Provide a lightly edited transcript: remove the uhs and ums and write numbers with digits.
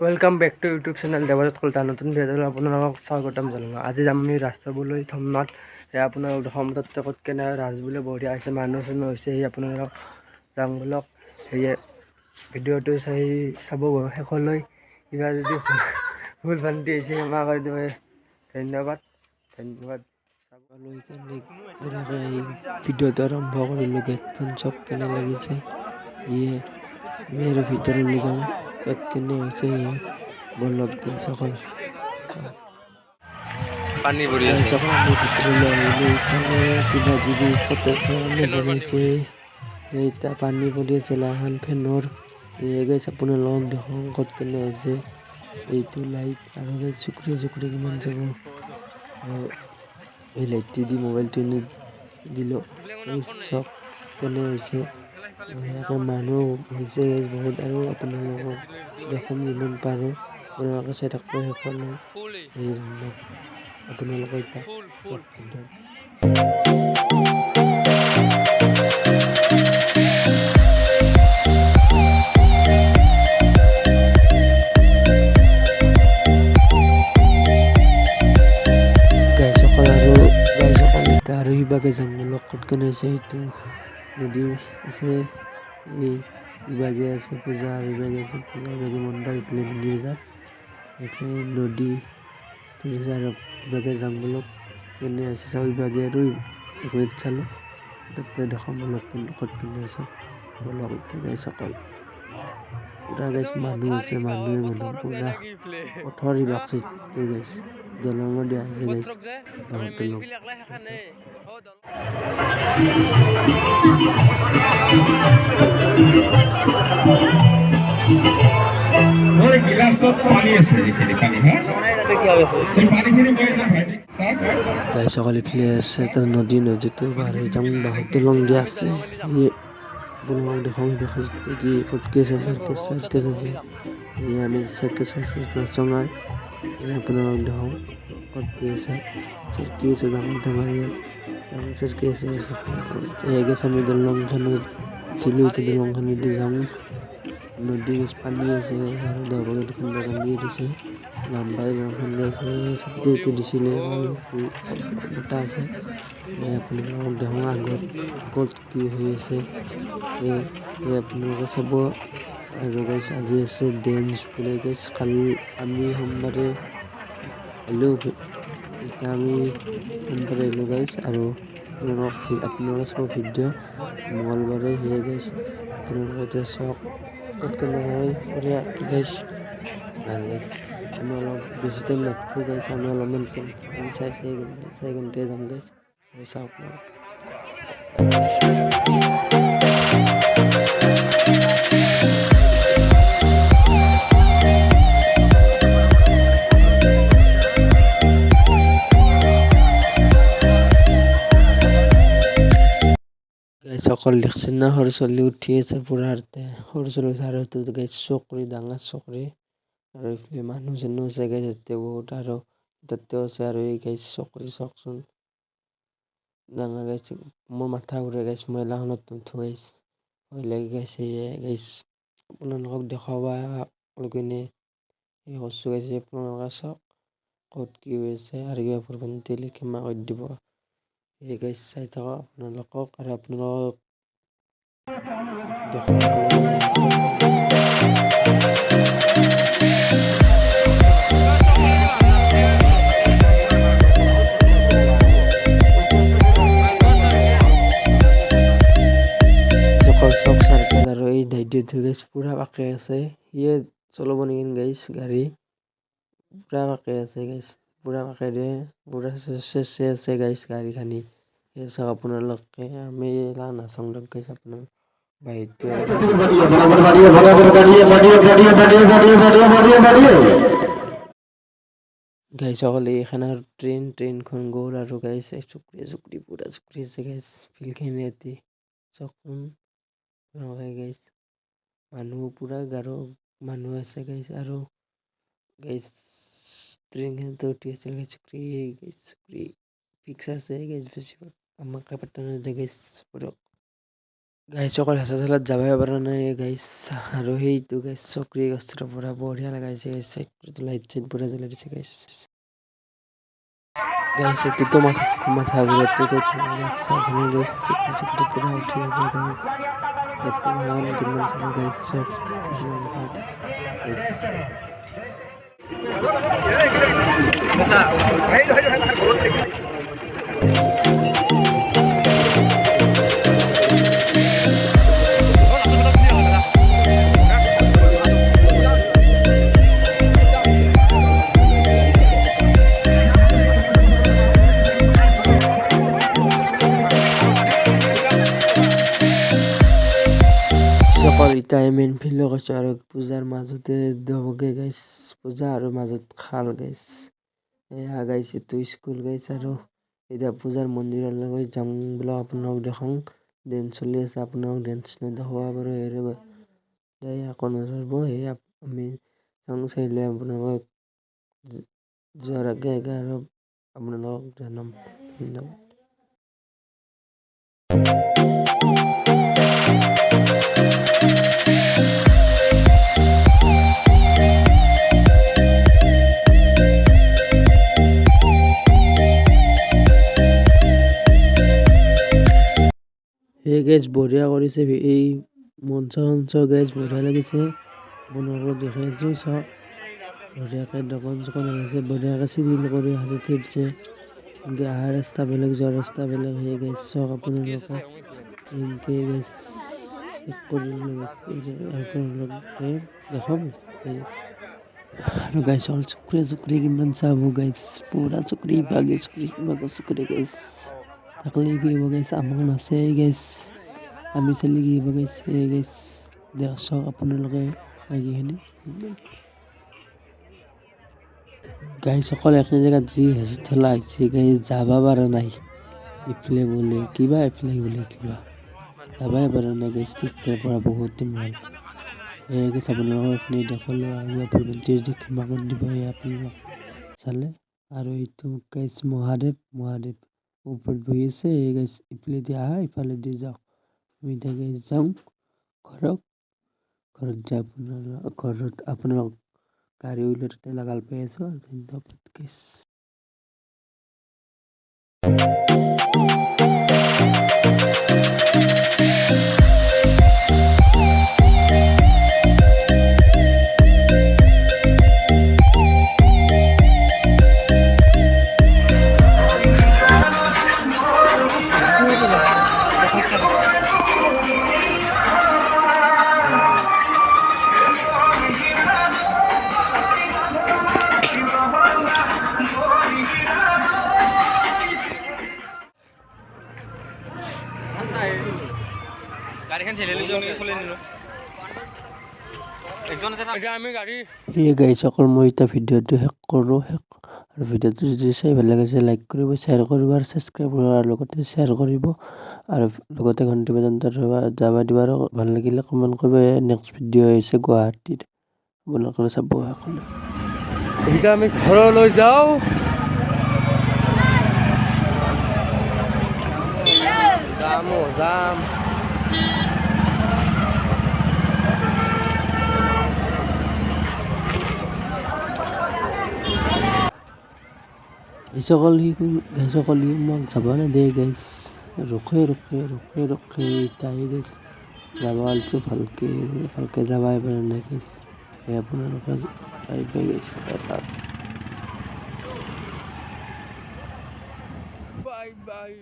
Welcome back to YouTube channel Devajit Kalita নতুন ভিডিঅ'লৈ আপোনালোকক স্বাগতম জনালোঁ। আজি যাম আমি ৰাজচাবলৈ ধমনাত। সেয়া আপোনালোক অসমত ক'ত কেনে ৰাজবোলে বঢ়িয়া হৈছে, মানুহ চানুহ হৈছে। সেই আপোনালোক যাম বোলক। সেয়ে ভিডিঅ'টো চাব শেষলৈ। কিবা যদি ভুল ভ্ৰান্তি হৈছে ক্ষমা কৰি দিব। ধন্যবাদ। ভিডিঅ'টো আৰম্ভ কৰিলোঁ। গেটখন চব কেনে লাগিছে ইয়ে আমি আৰু ভিতৰলৈ যাওঁ। ক'ত কেনে হৈছে ইয়ে বলক গাইসকল পানী ভৰি আছে। আমি ভিতৰলৈ আহিলোঁ। ইফালে কিবা কিবি ফটো কাৰণে বনাইছে। এতিয়া পানী পৰি আছে এখন ফেনৰ। এই গাইছ আপোনালোকক দেখোন ক'ত কেনে আছে। এইটো লাইট আৰু গাইছ চুকৰি কিমান যাব। আৰু এই লাইটটো দি মোবাইলটো দিলোঁ। এই চক কেনে হৈছে বঢ়িয়াকৈ মানুহ হৈছে গাইছ বহুত। আৰু আপোনালোকক দেখোন যিমান পাৰোঁ আপোনালোকে চাই থাকিব শেষলৈ। এই ধন্যবাদ আপোনালোকে এতিয়া চক ভিডিঅ'ত। আৰু সিবাগে যাম বোলক। ক'ত কেনে আছে এইটো নদী আছে। এই ইবাগে আছে পূজা আৰু ইবাগে আছে পূজা। ইবাগে মণ্ডপ এইফালে মিনি বজাৰ এইফালে নদী আৰু ইবাগে যাম বোলক। কেনে আছে চাওঁ ইবাগে আৰু 1 মিনিট চালোঁ তাতে দেখাম বোলক কিন্তু ক'ত কেনে আছে বলক। এতিয়া গাইছ অকল পুৰা গাইছ মানুহ আছে, মানুহ পুৰা পথৰ ইবাগ চাইডটো গাইছ দলঙো দিয়া আছে গাইছ বাঁহৰ দলং। গাইছ অকল ইফালে আছে তাৰ নদীটো পাৰ হৈ যাম। বাঁহৰ দলং দিয়া আছে। আপোনালোকক দেখাওঁ কি ক'তকে আছে চাৰ্কেছ আছে। আমি চাৰ্কেছ নাচঙাৰ আপোনালোকক দেখাওঁ ক'ত কি আছে। চাৰ্কি আছে ডাঙৰ চাৰ্কি আছে। আমি দলংখনত উঠিলোঁ। এতিয়া দলংখনেদি যাওঁ। নদী পানী আছে আৰু দেওবাৰে কোনোবা কান্দি দিছে লাম্বাই দলংখন গাইছে। ছাতি দিছিলে বতাহ আছে। আপোনালোকক দেখাওঁ আগত ক'ত কি হৈ আছে। আপোনালোকে চাব। আৰু গাইছ আজি আছে ডেন্স বোলে গাইছ। কালি আমি সোমবাৰে আহিলোঁ। এতিয়া আমি সোমবাৰে আহিলোঁ গাইছ। আৰু আপোনালোকে চাব ভিডিঅ' মঙলবাৰে সেয়ে গাইছ। আপোনালোকে এতিয়া চাওক ক'ত কেনে হয় বঢ়িয়া গাইছ। আৰু গাইছ আমি অলপ বেছি টাইম নাথাকোঁ গাইছ। আমি অলপমান টাইম থাকিম চাই কেনে যাম গাইছ। চাওক গাইছ অকল দেখছেন না সৰু ছোৱালী উঠি আছে পুৰা হাৰতে। সৰু ছোৱালী আৰু গাইছ চকৰি ডাঙৰ চকৰি আৰু এইফালে মানুহ চানুহ আছে গাইছ তাতে বহুত। আৰু তাতেও আছে আৰু এই গাইছ চকৰি চাওকচোন ডাঙৰ গাইছ। মোৰ মাথা ঘূৰে গাইছ মই এলাখনত নুঠো গাইছ ভয় লাগি গাইছে গাইছ। আপোনালোকক দেখাবা কিনে এই কৈছোঁ গাইছ। আপোনালোকে চাওক ক'ত কি হৈ আছে। আৰু কিবা ভুল ভ্ৰান্তি হ'লে ক্ষমা কৰি দিব। এই গাইছ চাই থাকক আপোনালোকক। আৰু আপোনালোকক দেখাবলৈ চাৰ্কেল আৰু এই ধাইড্যটো গাইছ পুৰা পাকে আছে। সিয়ে চলাব নেকি গাইছ গাড়ী পুৰা পাকে আছে গাইছ। পুৰা পাকে দিয়ে পুৰা চেচে আছে গাইছ গাড়ীখানি। সেই চাওক আপোনালোকে। আমি নাচাওঁ দিয়ক গাইছ। আপোনাৰ বাহিৰটো গাইছ অকল এইখানৰ ট্ৰেইনখন গ'ল। আৰু গাইছ চুকৰি পুৰা চুকৰি আছে গাইছ ফিল্ডখিনি ইয়াতে চাওকচোন গাইছ। মানুহ পুৰা গাৰো মানুহ আছে গাইছ। আৰু গাইছ ট্ৰেইনখনতে উঠি আছিল গাইছ চুকৰি ফিক্স আছে গাইছ। বেছিভাগ আমাকে পাত্তা নিদিয়ে গাইছ। গাইছ অকল হেঁচা ঠেলাত যাবই পৰা নাই গাইছ আৰু সেইটো গাইছ চকৰি গছৰ পৰা বঢ়িয়া লগাইছে গাইছ লাইট চাইট পুৰা জ্বলাই দিছে গাইছ গাইছ এইটোতো মাথা ঘূৰাটোতো গাইছ চাওকনে গাইছ চকৰি চকৰি পুৰা উঠি আছে গাইছ বৰ্তমান কিমান চাব গাইছ চক গাইছ অকল ইটাই মেইন ফিল্ডত কৈছোঁ আৰু পূজাৰ মাজতে হ'বগে গাইছ পূজা আৰু মাজত খাল গাইছ এয়া গাইছ এইটো স্কুল গাইছ আৰু এতিয়া পূজাৰ মন্দিৰলৈ যাম বোলা আপোনালোক দেখাওঁ ডেন্স চলি আছে আপোনালোক ডেন্স নেদেখাব বাৰু এই আকৌ নাজাব সেই আমি চাং চাইলে আপোনালোক যোৱাৰ আগে আৰু আপোনালোকক জনাম ধন্যবাদ এই গেছ বঢ়িয়া কৰিছে এই মঞ্চ গেছ বঢ়িয়া লাগিছে আপোনালোকক দেখাই আছোঁ চাওক বঢ়িয়াকৈ দোকান চোকান আহিছে বঢ়িয়াকৈ চিৰিয়েল কৰি সাজি থৈ দিছে এনেকৈ অহা ৰাস্তা বেলেগ যোৱা ৰাস্তা বেলেগ সেই গেছ চাওক আপোনালোকে এনেকৈ গেছ আপোনালোকে দেখাম আৰু গাইছ হ'ল চুকৰি কিমান চাব গাইছ পুৰা চুকৰি ইভাগে চুকৰি গাইছ থাকলে কি হ'ব গাইছ আমাক নাচে গাইছ আমি চালি কি হ'ব গাইছ এই গাইছ দেখ চাওক আপোনালোকে বাকীখিনি গাইছ অকল এখিনি জেগাত যি হেঁচা ঠেলা হৈছে গাইছ যাব পৰা নাই ইফালে বোলে কিবা ইফালে বোলে কিবা যাবই পৰা নাই গাইছ তেতিয়াৰ পৰা বহুত দিন হ'ল এই গাইছ আপোনালোকক এইখিনি দেখালোঁ আৰু আপুনি যদি ক্ষমা কৰি দিব আপোনালোক চালে আৰু এইটো গাইছ মহাদেৱ ওপৰত বহি আছে এই গাইছ ইফালেদি আহা ইফালেদি যাওঁ আমি এতিয়া গাইছ যাওঁ ঘৰত যাই ঘৰত আপোনালোক গাড়ী উলিয়াওঁতে লগাল পাই আছোঁ ধন্যবাদ গাইছ গাড়ীখন ঠেলি লৈ যাওঁ নেকি চলাই নিলোঁ এই গাইছ অকল মই এতিয়া ভিডিঅ'টো শেষ কৰোঁ আৰু ভিডিঅ'টো যদি চাই ভাল লাগিছে লাইক কৰিব শ্বেয়াৰ কৰিব আৰু ছাবস্ক্ৰাইব কৰিব আৰু লগতে শ্বেয়াৰ কৰিব আৰু লগতে ঘণ্টি পৰ্যন্ত যাব দিব আৰু ভাল লাগিলে কমেণ্ট কৰিব নেক্সট ভিডিঅ' হৈছে গুৱাহাটীত আপোনালোকে চাব সকলোৱে এতিয়া আমি ঘৰলৈ যাওঁ যাম গাইছসকল মোক যাব নেদে গাইছ ৰখে তাই গাইছ যাব আলছো ভালকে যাবাই পৰা নাই গাইছ আপোনালোকে পাই গাইছ বাই